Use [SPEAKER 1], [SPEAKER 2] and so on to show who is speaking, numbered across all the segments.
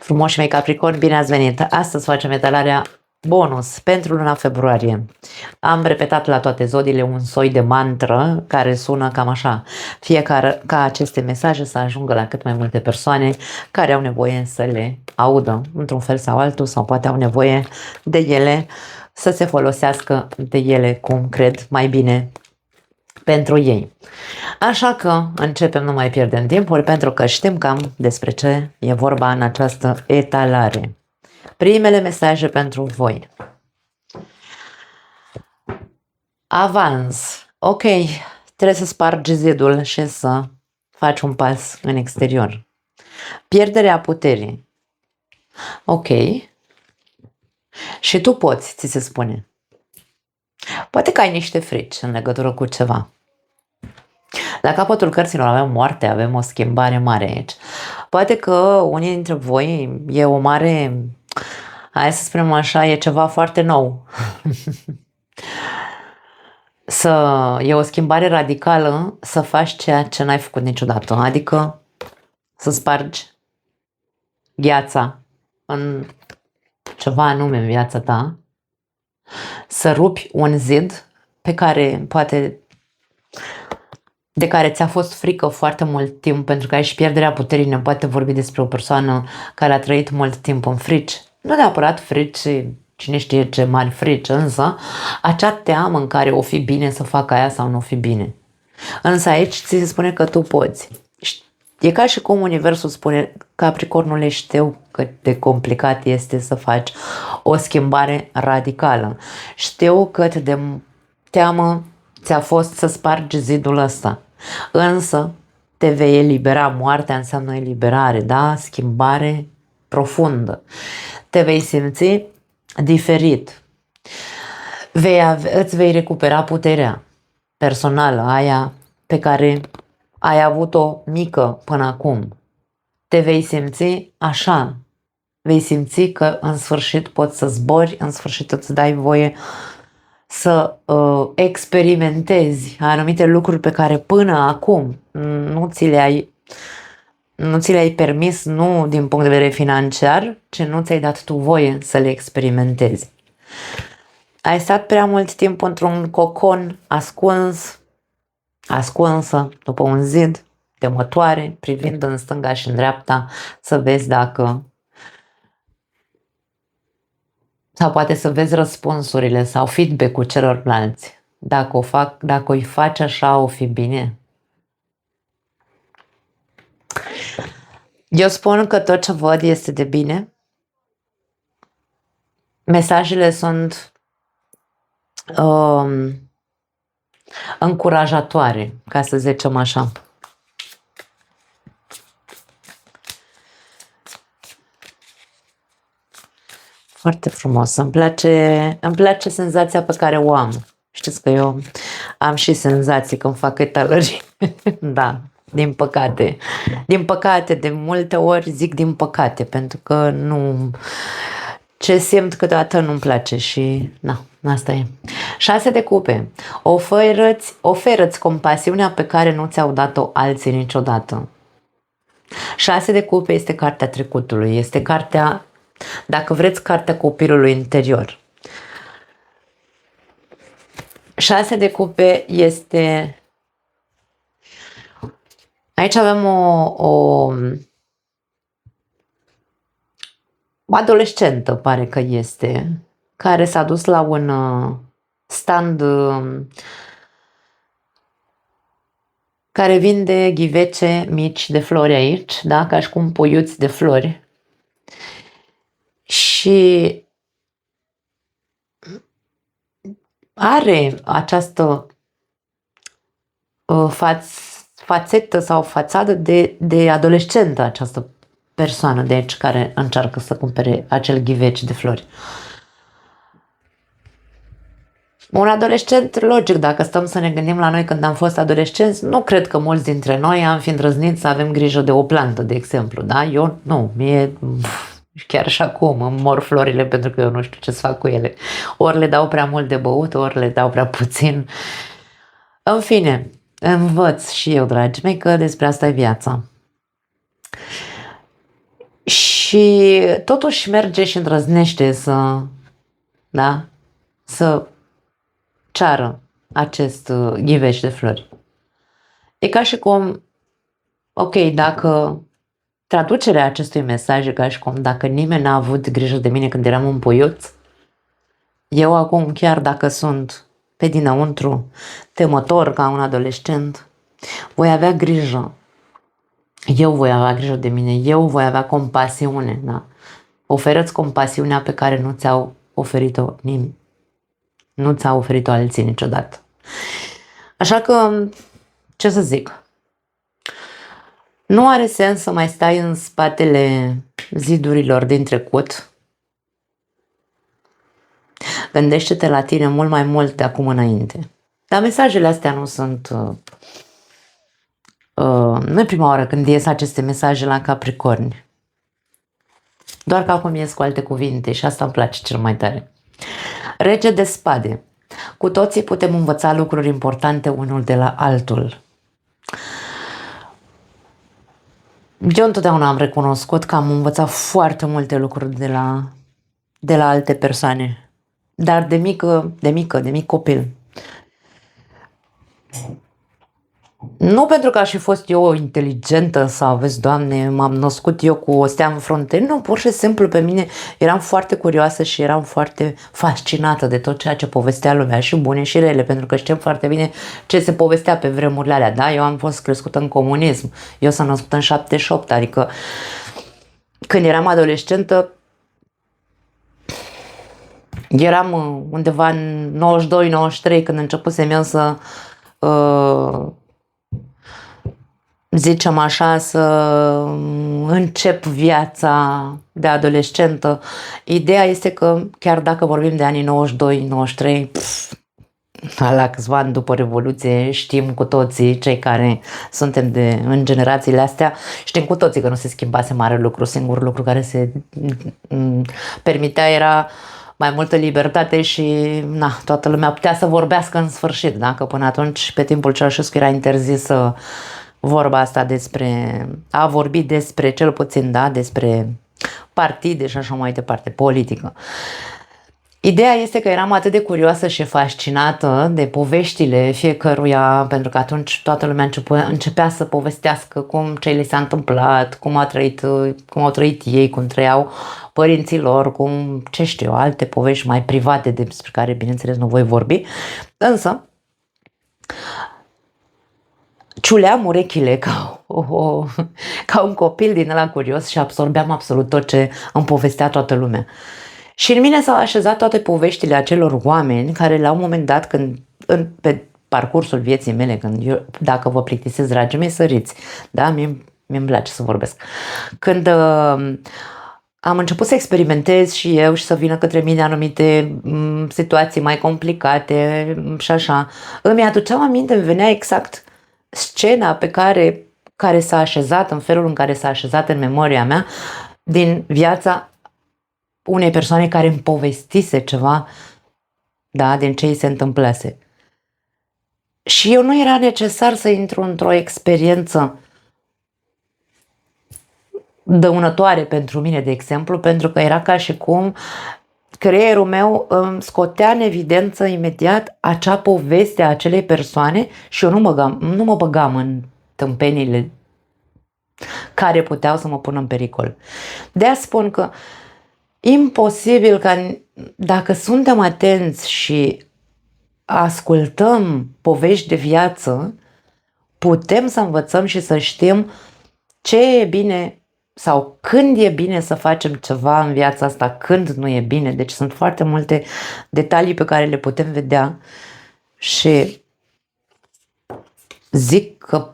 [SPEAKER 1] Frumoși mei Capricorn, bine ați venit! Astăzi facem etalarea bonus pentru luna februarie. Am repetat la toate zodiile un soi de mantră care sună cam așa. Fiecare ca aceste mesaje să ajungă la cât mai multe persoane care au nevoie să le audă într-un fel sau altul, sau poate au nevoie de ele, să se folosească de ele cum cred mai bine pentru ei. Așa că începem, nu mai pierdem timpul, pentru că știm cam despre ce e vorba în această etalare. Primele mesaje pentru voi. Avans. Ok, trebuie să spargi zidul și să faci un pas în exterior. Pierderea puterii. Ok. Și tu poți, ți se spune. Poate că ai niște frici în legătură cu ceva. La capătul cărților avem moarte, avem o schimbare mare aici. Poate că unii dintre voi e o mare, hai să spunem așa, e ceva foarte nou. E o schimbare radicală să faci ceea ce n-ai făcut niciodată. Adică să spargi gheața în ceva anume în viața ta, să rupi un zid pe care poate de care ți-a fost frică foarte mult timp, pentru că aici pierderea puterii ne poate vorbi despre o persoană care a trăit mult timp în frici. Nu neapărat frici, cine știe ce mari frici, însă acea teamă în care o fi bine să facă aia sau nu o fi bine. Însă aici ți se spune că tu poți. E ca și cum universul spune: Capricornule, știu cât de complicat este să faci o schimbare radicală. Știu cât de teamă ți-a fost să spargi zidul ăsta. Însă te vei elibera. Moartea înseamnă eliberare, da? Schimbare profundă. Te vei simți diferit. Îți vei recupera puterea personală, aia pe care ai avut-o mică până acum. Te vei simți așa. Vei simți că în sfârșit poți să zbori, în sfârșit îți dai voie să experimentezi anumite lucruri pe care până acum nu ți le-ai permis, nu din punct de vedere financiar, ci nu ți-ai dat tu voie să le experimentezi. Ai stat prea mult timp într-un cocon ascunsă după un zid, temătoare, privind în stânga și în dreapta să vezi dacă, sau poate să vezi răspunsurile sau feedback-ul celorlalți. Dacă îi faci așa, o fi bine. Eu spun că tot ce văd este de bine. Mesajele sunt încurajatoare, ca să zicem așa. Foarte frumos. Îmi place senzația pe care o am. Știți că eu am și senzații când fac etalări. Da, din păcate. Din păcate, de multe ori zic din păcate, pentru că nu... Ce simt câteodată nu-mi place și... Na, asta e. 6 de cupe. Oferă-ți compasiunea pe care nu ți-au dat-o alții niciodată. 6 de cupe este cartea trecutului. Este cartea... Dacă vreți, cartea copilului interior. 6 de cupe este... Aici avem o adolescentă, pare că este, care s-a dus la un stand care vinde ghivece mici de flori aici, da? Ca și cum puiuți de flori. Și are această fațetă sau fațadă de adolescentă, această persoană de aici care încearcă să cumpere acel ghiveci de flori. Un adolescent, logic, dacă stăm să ne gândim la noi când am fost adolescenți, nu cred că mulți dintre noi am fi îndrăznit să avem grijă de o plantă, de exemplu, da? Eu nu, chiar și acum îmi mor florile pentru că eu nu știu ce să fac cu ele. Ori le dau prea mult de băut, ori le dau prea puțin. În fine, învăț și eu, dragii mei, că despre asta e viața. Și Și totuși merge și îndrăznește da, să ceară acest ghiveș de flori. E ca și cum, ok, dacă traducerea acestui mesaj e ca și cum dacă nimeni n-a avut grijă de mine când eram un puiuț, eu acum, chiar dacă sunt pe dinăuntru temător ca un adolescent, voi avea grijă. Eu voi avea grijă de mine, eu voi avea compasiune, da? Oferă-ți compasiunea pe care nu ți-au oferit-o nimeni. Nu ți-au oferit-o alții niciodată. Așa că, ce să zic? Nu are sens să mai stai în spatele zidurilor din trecut. Gândește-te la tine mult mai mult de acum înainte. Dar mesajele astea nu sunt... nu e prima oară când ies aceste mesaje la Capricorni. Doar că acum ies cu alte cuvinte și asta îmi place cel mai tare. Rege de spade. Cu toții putem învăța lucruri importante unul de la altul. Eu întotdeauna am recunoscut că am învățat foarte multe lucruri de la alte persoane. Dar de mic copil. Nu pentru că aș fi fost eu inteligentă sau, vezi, Doamne, m-am născut eu cu o stea în frunte. Nu, pur și simplu pe mine eram foarte curioasă și eram foarte fascinată de tot ceea ce povestea lumea, și bune și rele, pentru că știm foarte bine ce se povestea pe vremurile alea. Da, eu am fost crescută în comunism. Eu s-am născut în 78, adică când eram adolescentă, eram undeva în 92-93 când începusem eu să... zicem așa, să încep viața de adolescentă. Ideea este că chiar dacă vorbim de anii 92-93, la câțiva ani după Revoluție, știm cu toții, cei care suntem în generațiile astea, știm cu toții că nu se schimbase mare lucru. Singurul lucru care se permitea era mai multă libertate și toată lumea putea să vorbească în sfârșit, da? Că până atunci, pe timpul Ceaușescu, era interzisă vorba asta a vorbi despre, cel puțin, da, despre partide și așa mai departe, politică. Ideea este că eram atât de curioasă și fascinată de poveștile fiecăruia, pentru că atunci toată lumea începea să povestească cum ce le s-a întâmplat, cum au trăit ei, cum trăiau părinții lor, cum, ce știu eu, alte povești mai private despre care, bineînțeles, nu voi vorbi. Însă, ciuleam urechile ca un copil din ăla curios și absorbeam absolut tot ce îmi povestea toată lumea. Și în mine s-au așezat toate poveștile acelor oameni care la un moment dat, pe parcursul vieții mele, dacă vă plictisesc, dragii mei, săriți, da? Mie-mi place să vorbesc. Când am început să experimentez și eu și să vină către mine anumite situații mai complicate și așa, îmi aduceam aminte, îmi venea exact scena pe care s-a așezat, în felul în care s-a așezat în memoria mea, din viața unei persoane care îmi povestise ceva, da, din ce îi se întâmplase. Și eu nu era necesar să intru într-o experiență dăunătoare pentru mine, de exemplu, pentru că era ca și cum creierul meu îmi scotea în evidență imediat acea poveste a acelei persoane și eu nu mă băgam în tâmpenile care puteau să mă pună în pericol. De-aia spun că imposibil ca, dacă suntem atenți și ascultăm povești de viață, putem să învățăm și să știm ce e bine sau când e bine să facem ceva în viața asta, când nu e bine. Deci sunt foarte multe detalii pe care le putem vedea și zic că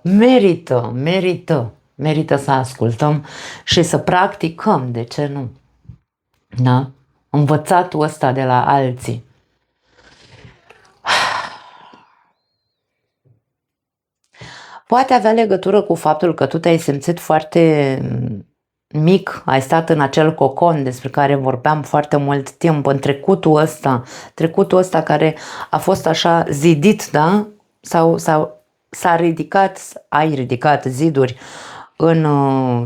[SPEAKER 1] merită să ascultăm și să practicăm, de ce nu? Da? Învățatul ăsta de la alții. Poate avea legătură cu faptul că tu te-ai simțit foarte mic, ai stat în acel cocon despre care vorbeam foarte mult timp, în trecutul ăsta care a fost așa zidit, da? Sau s-a ridicat, ai ridicat ziduri în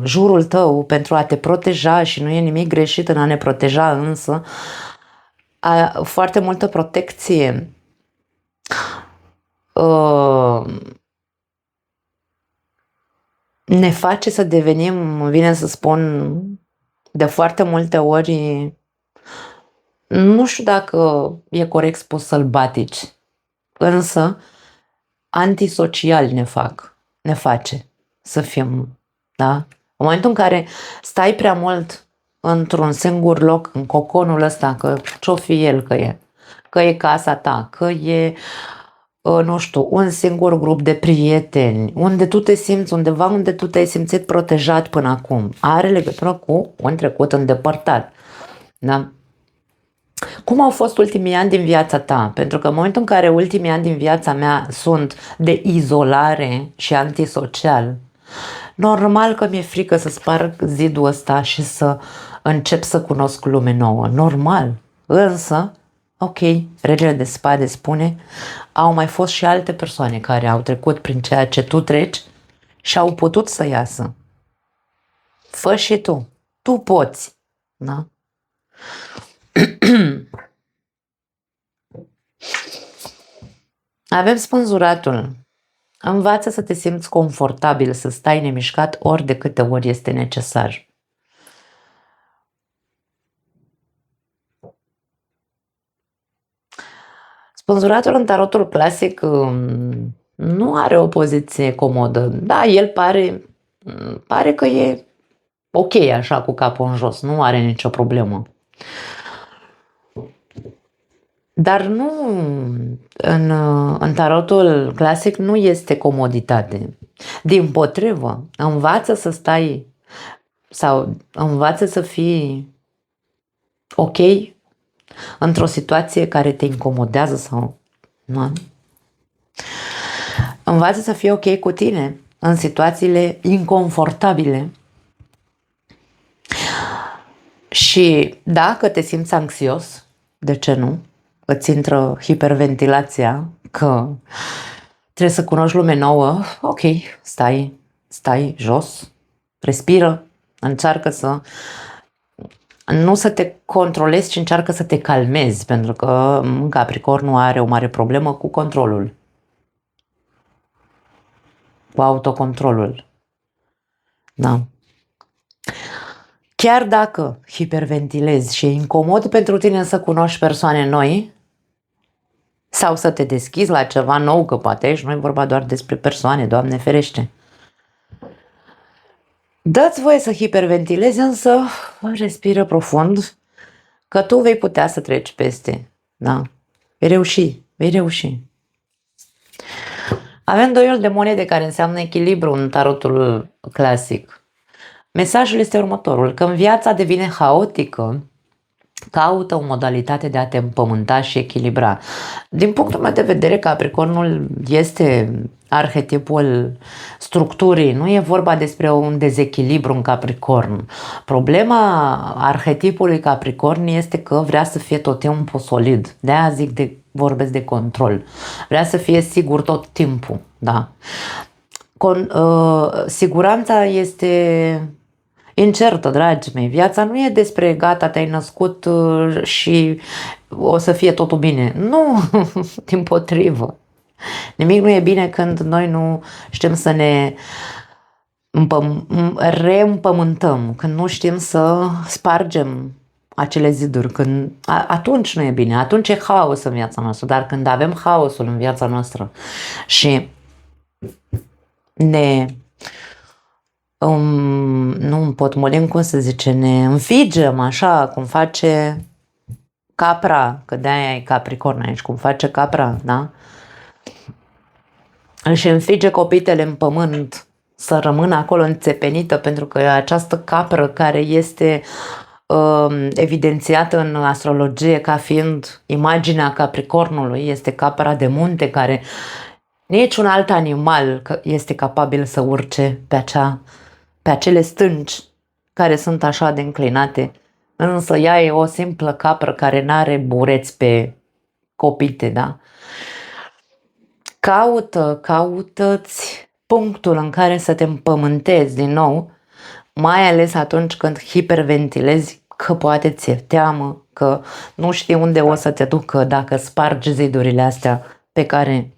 [SPEAKER 1] jurul tău pentru a te proteja și nu e nimic greșit în a ne proteja, însă foarte multă protecție ne face să devenim, vine să spun, de foarte multe ori, nu știu dacă e corect spus sălbatici, însă antisociali ne face să fim, da? În momentul în care stai prea mult într-un singur loc, în coconul ăsta, că ce-o fi el că e casa ta, că e, nu știu, un singur grup de prieteni, unde tu te simți, undeva unde tu te-ai simțit protejat până acum, are legătură cu un trecut îndepărtat, da? Cum au fost ultimii ani din viața ta? Pentru că în momentul în care ultimii ani din viața mea sunt de izolare și antisocial, normal că mi-e frică să sparg zidul ăsta și să încep să cunosc lume nouă. Normal. Însă, ok, regele de spade spune, au mai fost și alte persoane care au trecut prin ceea ce tu treci și au putut să iasă. Fă și tu. Tu poți. Da? Avem spânzuratul. Învață să te simți confortabil, să stai nemișcat ori de câte ori este necesar. Spânzuratul în tarotul clasic nu are o poziție comodă. Da, el pare că e ok așa cu capul în jos, nu are nicio problemă. Dar nu, în tarotul clasic nu este comoditate. Dimpotrivă, învață să stai sau învață să fii ok într-o situație care te incomodează sau nu. Învață să fii ok cu tine în situațiile inconfortabile. Și dacă te simți anxios, de ce nu? Îți intră hiperventilația că trebuie să cunoști lume nouă, ok, stai jos, respiră, încearcă să nu să te controlezi, ci încearcă să te calmezi, pentru că Capricornul are o mare problemă cu controlul, cu autocontrolul. Da. Chiar dacă hiperventilezi și e incomod pentru tine să cunoști persoane noi sau să te deschizi la ceva nou, că poate aici nu e vorba doar despre persoane, Doamne ferește. Dă-ți voie să hiperventilezi, însă respiră profund, că tu vei putea să treci peste. Da? Vei reuși. Avem doiul de monede care înseamnă echilibru în tarotul clasic. Mesajul este următorul, că în viața devine haotică, caută o modalitate de a te împământa și echilibra. Din punctul meu de vedere, Capricornul este arhetipul structurii, nu e vorba despre un dezechilibru în Capricorn. Problema arhetipului Capricorn este că vrea să fie tot timpul solid. De-aia vorbesc de control. Vrea să fie sigur tot timpul. Da. Siguranța este incertă, dragii mei. Viața nu e despre gata, te-ai născut și o să fie totul bine. Nu, dimpotrivă. Nimic nu e bine când noi nu știm să ne reîmpământăm, când nu știm să spargem acele ziduri, când atunci nu e bine, atunci e haos în viața noastră, dar când avem haosul în viața noastră și ne nu împotmolim, cum se zice, ne înfigem așa cum face capra, că de-aia e Capricorn aici, cum face capra, da? Își înfige copitele în pământ să rămână acolo înțepenită, pentru că această capră care este evidențiată în astrologie ca fiind imaginea Capricornului, este capra de munte, care niciun alt animal este capabil să urce pe acele stânci care sunt așa de înclinate, însă ea e o simplă capră care n-are bureți pe copite, da? Caută-ți punctul în care să te împământezi din nou, mai ales atunci când hiperventilezi, că poate ți-e teamă, că nu știi unde o să te ducă dacă spargi zidurile astea pe care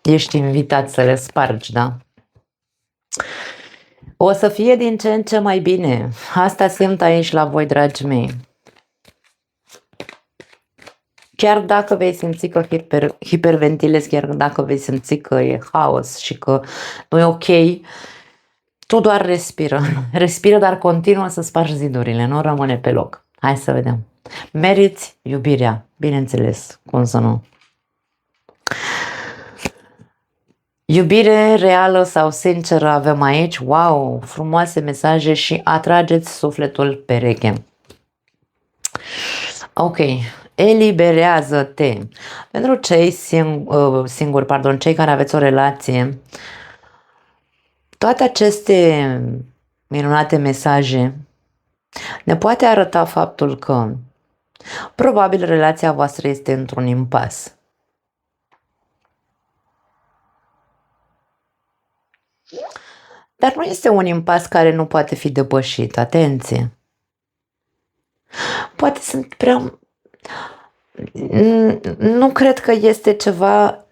[SPEAKER 1] ești invitat să le spargi, da? O să fie din ce în ce mai bine. Asta simt aici la voi, dragii mei. Chiar dacă vei simți că hiperventilezi, chiar dacă vei simți că e haos și că nu e ok, tu doar respiră. Respiră, dar continuă să spargi zidurile, nu rămâne pe loc. Hai să vedem. Meriți iubirea, bineînțeles, cum să nu. Iubire reală sau sinceră avem aici. Wow, frumoase mesaje și atrageți sufletul pereche. Ok, eliberează-te. Pentru cei singuri, pardon, cei care aveți o relație, toate aceste minunate mesaje ne poate arăta faptul că probabil relația voastră este într-un impas. Dar nu este un impas care nu poate fi depășit. Atenție! Poate sunt prea... Nu cred că este ceva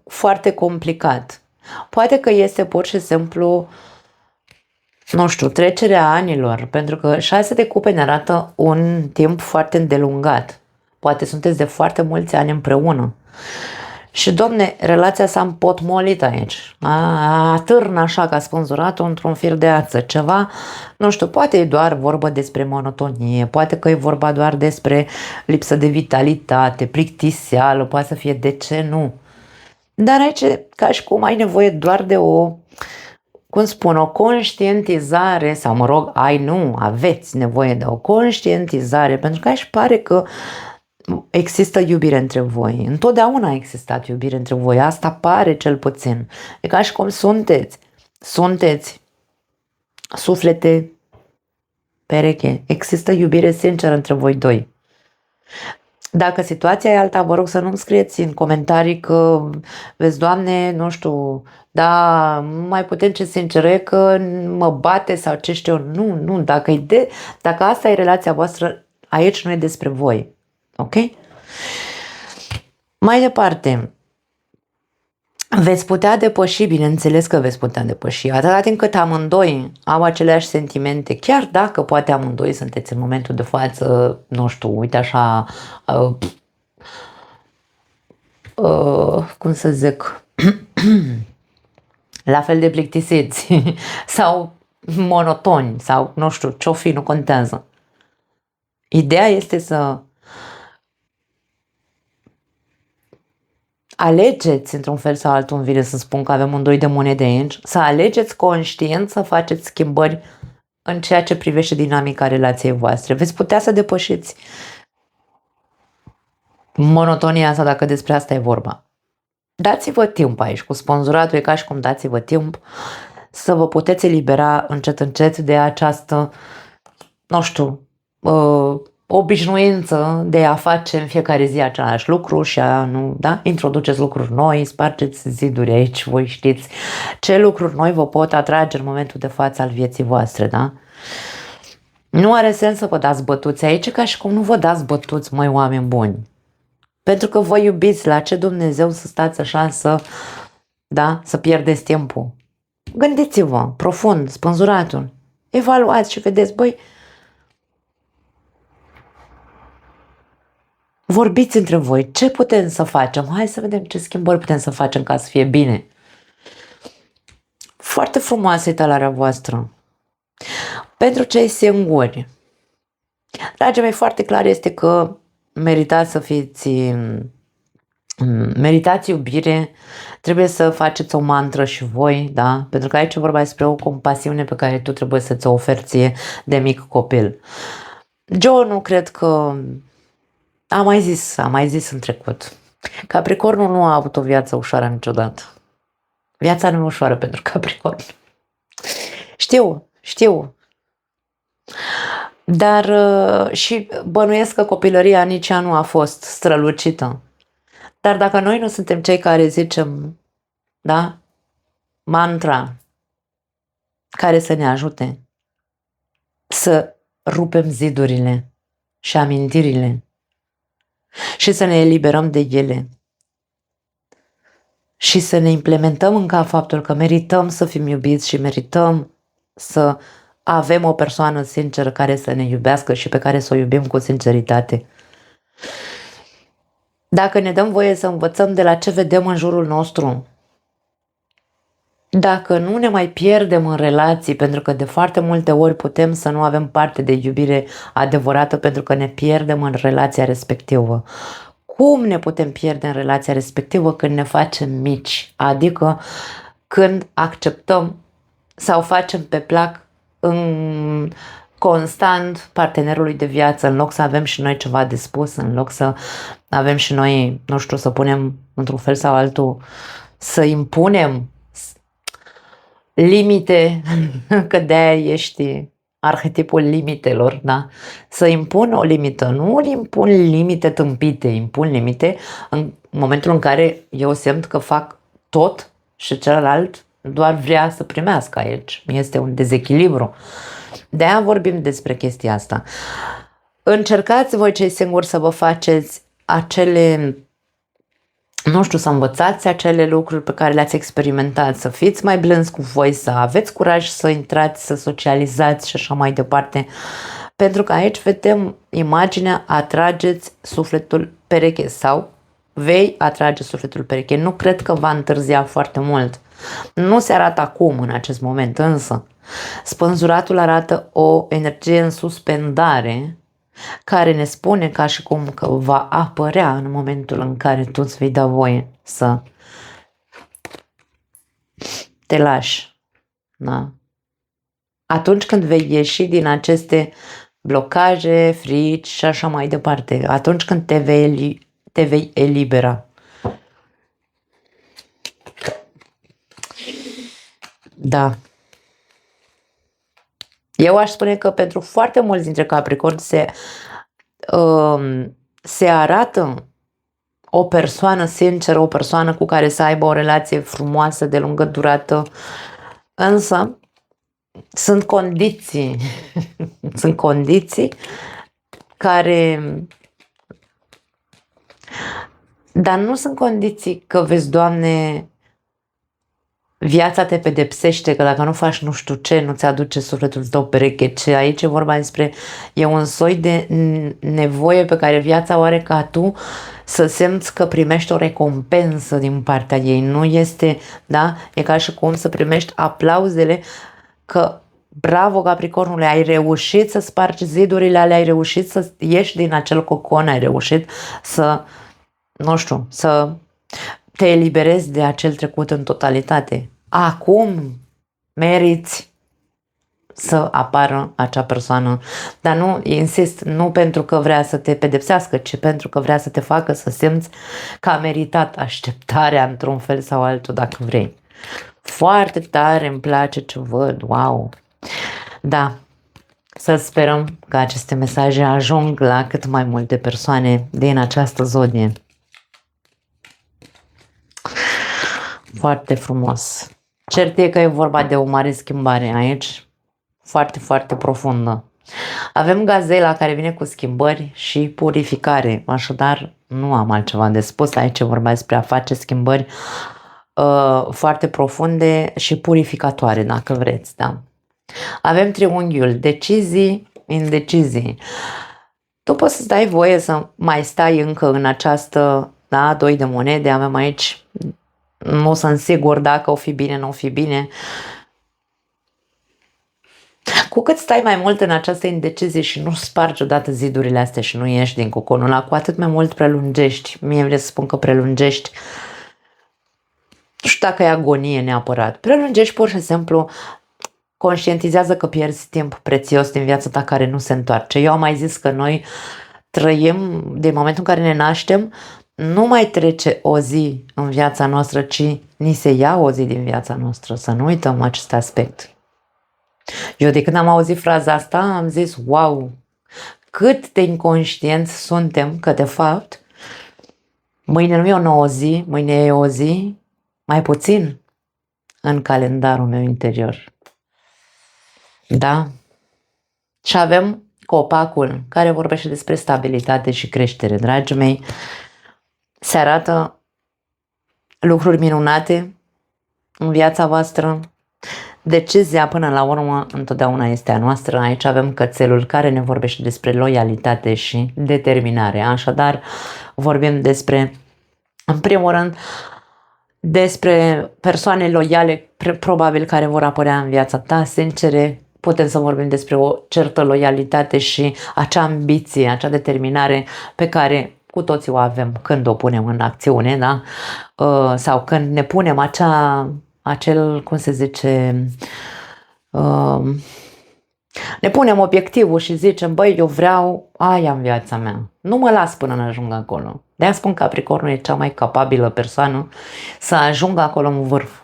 [SPEAKER 1] foarte complicat. Poate că este pur și simplu, nu știu, trecerea anilor, pentru că 6 de cupe ne arată un timp foarte îndelungat. Poate sunteți de foarte mulți ani împreună. Și, domne, relația s-a împotmolit aici. Atârnă așa ca spânzuratul într-un fir de ață. Ceva, nu știu, poate e doar vorba despre monotonie, poate că e vorba doar despre lipsă de vitalitate, plictiseală, poate să fie, de ce nu? Dar aici, ca și cum ai nevoie doar de o, cum spun, o conștientizare, sau mă rog, aveți nevoie de o conștientizare, pentru că aici pare că există iubire între voi. Întotdeauna a existat iubire între voi. Asta pare cel puțin. E ca și cum sunteți suflete pereche. Există iubire sinceră între voi doi. Dacă situația e alta, vă rog să nu-mi scrieți în comentarii că, vezi, Doamne, nu știu, da, mai putem ce sincer e că mă bate sau ce știu eu. Nu, dacă asta e relația voastră, aici nu e despre voi. Ok? Mai departe, veți putea depăși, bineînțeles că veți putea depăși, atâta timp cât amândoi au aceleași sentimente, chiar dacă poate amândoi sunteți în momentul de față, nu știu, uite așa, cum să zic, la fel de plictisiți sau monotoni sau nu știu, ce-o fi, nu contează. Ideea este să alegeți într-un fel sau altul, îmi vine să spun că avem un doi de monede aici, să alegeți conștient să faceți schimbări în ceea ce privește dinamica relației voastre. Veți putea să depășiți monotonia asta dacă despre asta e vorba. Dați-vă timp aici, cu sponsoratul e ca și cum dați-vă timp să vă puteți elibera încet încet de această, nu știu, obișnuință de a face în fiecare zi același lucru și a nu, da? Introduceți lucruri noi, spargeți ziduri aici, voi știți ce lucruri noi vă pot atrage în momentul de față al vieții voastre, da? Nu are sens să vă dați bătuți aici, ca și cum nu vă dați bătuți, măi, oameni buni. Pentru că vă iubiți, la ce Dumnezeu să stați așa să pierdeți timpul? Gândiți-vă profund, spânzuratul, evaluați și vedeți, băi, vorbiți între voi, ce putem să facem? Hai să vedem ce schimbări putem să facem ca să fie bine. Foarte frumoasă e talarea voastră. Pentru cei singuri, dragii mei, foarte clar este că meritați iubire, trebuie să faceți o mantră și voi, da? Pentru că aici e vorba despre o compasiune pe care tu trebuie să ți-o oferi ție de mic copil. Joe, nu cred că... Am mai zis în trecut. Capricornul nu a avut o viață ușoară niciodată. Viața nu e ușoară pentru Capricorn. Știu. Dar și bănuiesc că copilăria nici ea nu a fost strălucită. Dar dacă noi nu suntem cei care zicem, da, mantra care să ne ajute să rupem zidurile și amintirile și să ne eliberăm de ele și să ne implementăm încă faptul că merităm să fim iubiți și merităm să avem o persoană sinceră care să ne iubească și pe care să o iubim cu sinceritate. Dacă ne dăm voie să învățăm de la ce vedem în jurul nostru, dacă nu ne mai pierdem în relații, pentru că de foarte multe ori putem să nu avem parte de iubire adevărată pentru că ne pierdem în relația respectivă. Cum ne putem pierde în relația respectivă? Când ne facem mici, adică când acceptăm sau facem pe plac în constant partenerului de viață, în loc să avem și noi ceva de spus, în loc să avem și noi, nu știu, să punem într-un fel sau altul, să impunem limite, că de-aia ești arhetipul limitelor, da? Să impun o limită, nu impun limite tâmpite, impun limite în momentul în care eu simt că fac tot și celălalt doar vrea să primească aici. Este un dezechilibru. De-aia vorbim despre chestia asta. Încercați voi cei singuri să vă faceți acele, nu știu, să învățați acele lucruri pe care le-ați experimentat, să fiți mai blânzi cu voi, să aveți curaj să intrați, să socializați și așa mai departe. Pentru că aici vedem imaginea atrageți sufletul pereche sau vei atrage sufletul pereche. Nu cred că va întârzia foarte mult. Nu se arată acum, în acest moment, însă spânzuratul arată o energie în suspendare care ne spune ca și cum că va apărea în momentul în care tu îți vei da voie să te lași. Da? Atunci când vei ieși din aceste blocaje, frici și așa mai departe, atunci când te vei elibera. Da. Eu aș spune că pentru foarte mulți dintre Capricorni se arată o persoană sinceră, o persoană cu care să aibă o relație frumoasă de lungă durată, însă sunt condiții, sunt condiții care, dar nu sunt condiții că vezi, Doamne, viața te pedepsește, că dacă nu faci nu știu ce, nu-ți aduce sufletul tău pereche, ce aici e vorba despre, e un soi de nevoie pe care viața o are ca tu să simți că primești o recompensă din partea ei. Nu este, da? E ca și cum să primești aplauzele că bravo, Capricornule, ai reușit să spargi zidurile alea, ai reușit să ieși din acel cocon, ai reușit să, nu știu, să te eliberezi de acel trecut în totalitate. Acum meriți să apară acea persoană, dar nu, insist, nu pentru că vrea să te pedepsească, ci pentru că vrea să te facă să simți că a meritat așteptarea într-un fel sau altul, dacă vrei. Foarte tare îmi place ce văd, wow! Da, să sperăm că aceste mesaje ajung la cât mai multe persoane din această zodie. Foarte frumos. Cert e că e vorba de o mare schimbare aici, foarte, foarte profundă. Avem Gazela care vine cu schimbări și purificare, așadar nu am altceva de spus. Aici e vorba despre a face schimbări foarte profunde și purificatoare, dacă vreți, da. Avem triunghiul, decizii, indecizii. Tu poți să-ți dai voie să mai stai încă în această, da, doi de monede, avem aici, nu sunt sigur dacă o fi bine, nu o fi bine. Cu cât stai mai mult în această indecizie și nu spargi odată zidurile astea și nu ieși din coconul ăla, cu atât mai mult prelungești. Mie vreau să spun că prelungești, nu știu dacă e agonie neapărat, prelungești pur și simplu, conștientizează că pierzi timp prețios din viața ta care nu se întoarce. Eu am mai zis că noi trăim, din momentul în care ne naștem, nu mai trece o zi în viața noastră, ci ni se ia o zi din viața noastră. Să nu uităm acest aspect. Eu de când am auzit fraza asta am zis, wow, cât de inconștienți suntem că de fapt mâine nu e o nouă zi, mâine e o zi mai puțin. în calendarul meu interior. Da? Și avem copacul care vorbește despre stabilitate și creștere. Dragii mei, se arată lucruri minunate în viața voastră. Decizia până la urmă întotdeauna este a noastră. Aici avem cățelul care ne vorbește despre loialitate și determinare. Așadar, vorbim despre, în primul rând, despre persoane loiale, probabil care vor apărea în viața ta, sincere. Putem să vorbim despre o certă loialitate și acea ambiție, acea determinare pe care cu toții o avem când o punem în acțiune, da? Sau când ne punem acel, cum se zice, ne punem obiectivul și zicem, băi, eu vreau aia în viața mea. Nu mă las până ajung acolo. De-aia spun că Capricornul e cea mai capabilă persoană să ajungă acolo în vârf.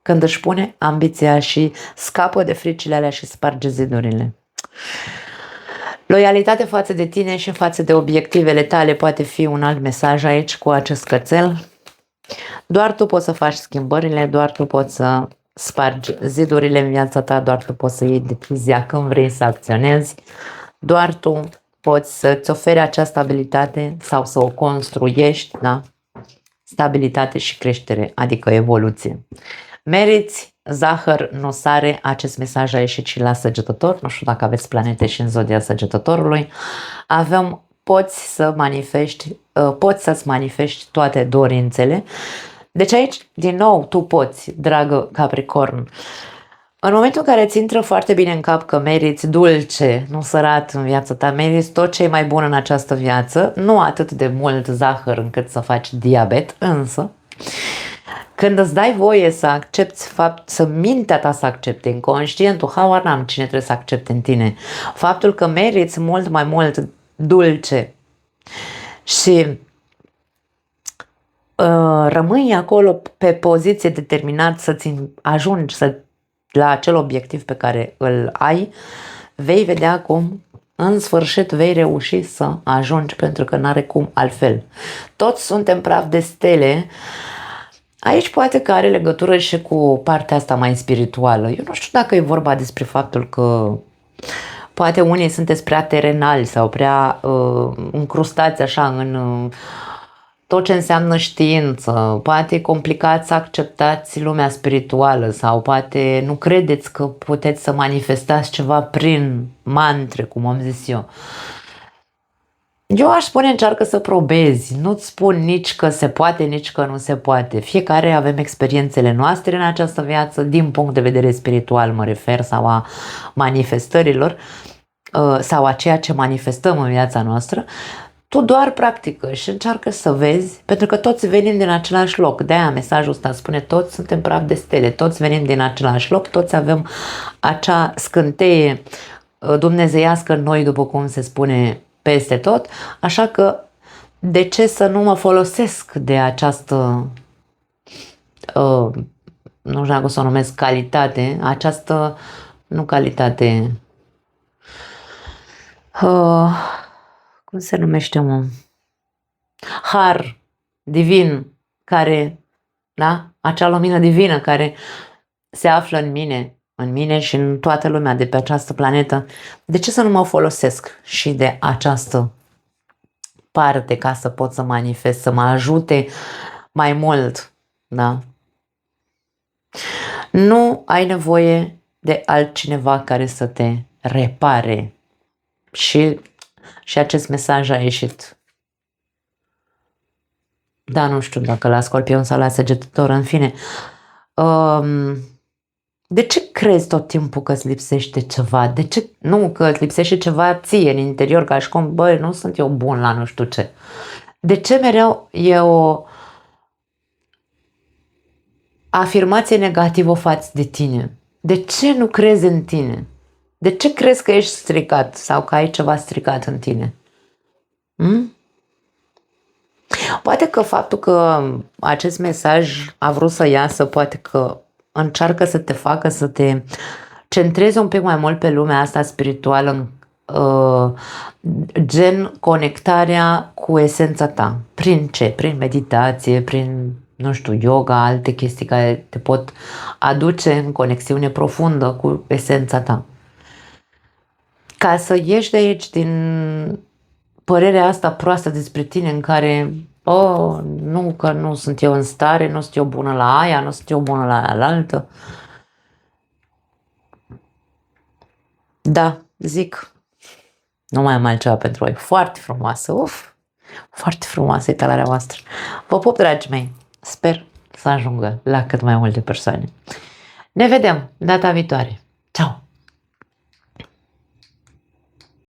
[SPEAKER 1] Când își pune ambiția și scapă de fricile alea și sparge zidurile. Loialitate față de tine și față de obiectivele tale poate fi un alt mesaj aici cu acest cățel. Doar tu poți să faci schimbările, doar tu poți să spargi zidurile în viața ta, doar tu poți să iei decizia când vrei să acționezi, doar tu poți să-ți oferi acea stabilitate sau să o construiești, da? Stabilitate și creștere, adică evoluție. Meriți zahăr, nu sare, acest mesaj a ieșit și la Săgetător, nu știu dacă aveți planete și în zodia Săgetătorului. Poți să-ți manifesti toate dorințele. Deci aici, din nou, tu poți, dragă Capricorn. În momentul în care îți intră foarte bine în cap că meriți dulce, nu sărat în viața ta, meriți tot ce e mai bun în această viață, nu atât de mult zahăr încât să faci diabet, însă când îți dai voie să accepti să mintea ta să accepte, inconștientul, habar n-am cine trebuie să accepte în tine, faptul că meriți mult mai mult dulce și rămâi acolo pe poziție determinat să-ți ajungi la acel obiectiv pe care îl ai, vei vedea cum în sfârșit vei reuși să ajungi, pentru că n-are cum altfel. Toți suntem praf de stele. Aici poate că are legătură și cu partea asta mai spirituală. Eu nu știu dacă e vorba despre faptul că poate unii sunteți prea terenali sau prea încrustați așa în tot ce înseamnă știință. Poate e complicat să acceptați lumea spirituală sau poate nu credeți că puteți să manifestați ceva prin mantre, cum am zis eu. Eu aș spune încearcă să probezi, nu-ți spun nici că se poate, nici că nu se poate. Fiecare avem experiențele noastre în această viață, din punct de vedere spiritual mă refer, sau a manifestărilor, sau a ceea ce manifestăm în viața noastră. Tu doar practică și încearcă să vezi, pentru că toți venim din același loc. De-aia mesajul ăsta spune, toți suntem praf de stele, toți venim din același loc, toți avem acea scânteie dumnezeiască în noi, după cum se spune peste tot, așa că de ce să nu mă folosesc de această, nu știu cum să o numesc, calitate, această, nu calitate, cum se numește, mă? Har divin care, da? Acea lumină divină care se află în mine și în toată lumea de pe această planetă. De ce să nu mă folosesc și de această parte ca să pot să manifest, să mă ajute mai mult, da? Nu ai nevoie de altcineva care să te repare. Și acest mesaj a ieșit. Da, nu știu dacă la Scorpion sau la Săgetător, în fine. De ce crezi tot timpul că îți lipsește ceva? De ce? Nu, că îți lipsește ceva ție în interior, ca și cum, băi, nu sunt eu bun la nu știu ce. De ce mereu e o afirmație negativă față de tine? De ce nu crezi în tine? De ce crezi că ești stricat sau că ai ceva stricat în tine? Poate că faptul că acest mesaj a vrut să iasă, poate că încearcă să te facă să te centrezi un pic mai mult pe lumea asta spirituală, gen conectarea cu esența ta. Prin ce? Prin meditație, prin nu știu, yoga, alte chestii care te pot aduce în conexiune profundă cu esența ta. Ca să ieși de aici din părerea asta proastă despre tine în care nu, că nu sunt eu în stare, nu sunt eu bună la aia, nu sunt eu bună la altă. Da, zic, nu mai am altceva pentru voi. Foarte frumoasă, foarte frumoasă e talarea voastră. Vă pup, dragii mei, sper să ajungă la cât mai multe persoane. Ne vedem data viitoare.